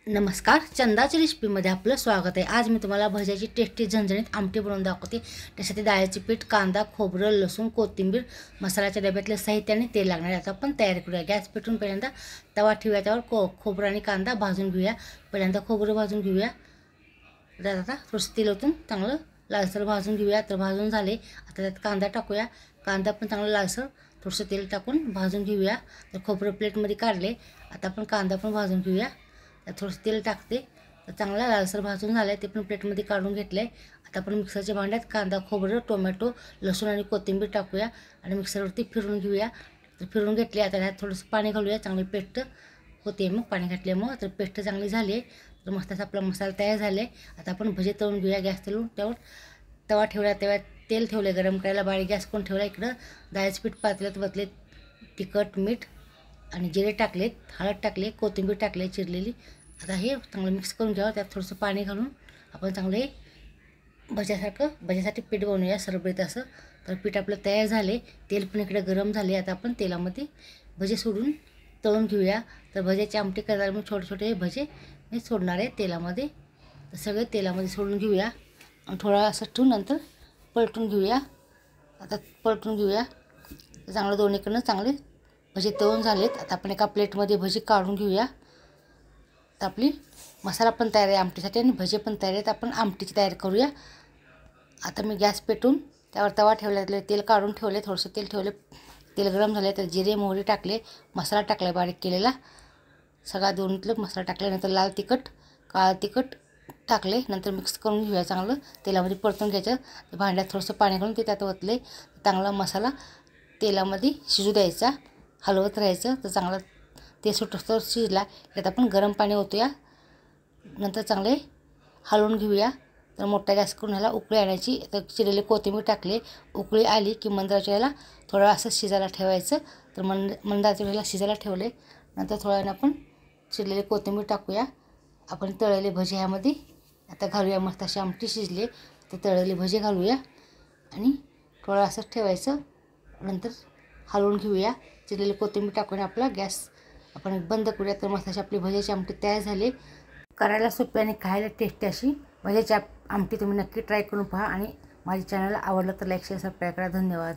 नमस्कार, चंदाच्या रेसिपीमध्ये आपलं स्वागत आहे। आज मी तुम्हाला भज्याची टेस्टी झणझणीत आमटी बनवून दाखवते। त्यासाठी डाळीचे पीठ, कांदा, खोबरं, लसूण, कोथिंबीर, मसाल्याच्या डब्यातले साहित्य आणि तेल लागणार आहे। आता आपण तयारी करूया। गॅस पेटवून पहिल्यांदा तवा ठेवूया, त्यावर खोबरं आणि कांदा भाजून घेऊया। पहिल्यांदा खोबरं भाजून घेऊया। आता थोडंसं तेल ओतून चांगलं लालसर भाजून घेऊया। तर भाजून झाले, आता त्यात कांदा टाकूया। कांदा पण चांगला लालसर थोडंसं तेल टाकून भाजून घेऊया। तर खोबरं प्लेटमध्ये काढले, आता आपण कांदा पण भाजून घेऊया। थोडंसं तेल टाकते, तर चांगला लालसर भाजून झालं आहे, ते पण प्लेटमध्ये काढून घेतलं आहे। आता आपण मिक्सरच्या भांड्यात कांदा, खोबरं, टोमॅटो, लसूण आणि कोथिंबीर टाकूया आणि मिक्सरवरती फिरवून घेऊया। तर फिरवून घेतली, आता ह्यात थोडंसं पाणी घालूया। चांगली पेस्ट होते मग पाणी घातल्यामुळं, तर पेस्ट चांगली झाली आहे। तर मस्त असा आपला मसाला तयार झाला आहे। आता आपण भजे तळून घेऊया। गॅस तळून त्यावर तवा ठेवला, तेव्हा तेल ठेवले गरम करायला, बारीक गॅस करून ठेवला। इकडं डाळीचं पीठ पातेल्यात वतले, तिखट, मीठ आणि जिरे टाकलेत, हळद टाकले, कोथिंबीर टाकले चिरलेली। आता हे चांगलं मिक्स करून घ्यावं। त्यात थोडंसं पाणी घालून आपण चांगले भज्यासाठी पीठ बनवूया सरबरीत असं। तर पीठ आपलं तयार झाले, तेल पण इकडे गरम झाले। आता आपण तेलामध्ये भजे सोडून तळून घेऊया। तर भज्याची आमटी करायला मग छोटे छोटे भजे हे सोडणार आहे तेलामध्ये। तर सगळे तेलामध्ये सोडून घेऊया आणि थोडा असं ठेवून नंतर पलटून घेऊया। आता पलटून घेऊया, तर चांगलं दोन्हीकडनं चांगले भजे तळून झालेत। आता आपण एका प्लेटमध्ये भजी काढून घेऊया। तर आपली मसाला पण तयार आहे आमटीसाठी आणि भजे पण तयार आहेत। आपण आमटीची तयारी करूया। आता मी गॅस पेटून त्यावर तवा ठेवले, तेल काढून ठेवले, थोडंसं तेल ठेवले, तेल गरम झाले, तर जिरे मोहरी टाकले, मसाला टाकला बारीक केलेला, सगळा दोन्हीतलं मसाला टाकल्यानंतर लाल तिखट, काळं तिखट टाकले, नंतर मिक्स करून घेऊया। चांगलं तेलामध्ये परतून घ्यायचं। भांड्यात थोडंसं पाणी घालून ते त्यात ओतले, चांगला मसाला तेलामध्ये शिजू द्यायचा, हलवत राहायचं। तर चांगला ते सुटसर शिजला, त्यात आपण गरम पाणी ओतूया, नंतर चांगले हलवून घेऊया। तर मोठा गॅस करून ह्याला उकळी आणायची। तर चिरलेली कोथिंबीर टाकले, उकळी आली की मंदाच्या ह्याला थोडं असं शिजायला ठेवायचं। तर मंदाच्या ह्याला शिजायला ठेवले, नंतर थोड्या वेळानं आपण चिरलेली कोथिंबीर टाकूया। आपण तळलेले भजे ह्यामध्ये आता घालूया। मस्त अशी आमटी शिजले, तर तळलेले भजे घालूया आणि थोडं असंच ठेवायचं, नंतर हलवून घेऊया। चिरलेली कोथिंबीर टाकून आपला गॅस आपण बंद करूया। तर मस्त अशी आपली भज्याची आमटी तयार झाली। करायला सोपी आणि खायला टेस्टी अशी भज्याची आमटी तुम्ही नक्की ट्राय करून पहा आणि माझ्या चॅनलला आवडलं तर लाईक शेअर सबस्क्राईब करा। धन्यवाद।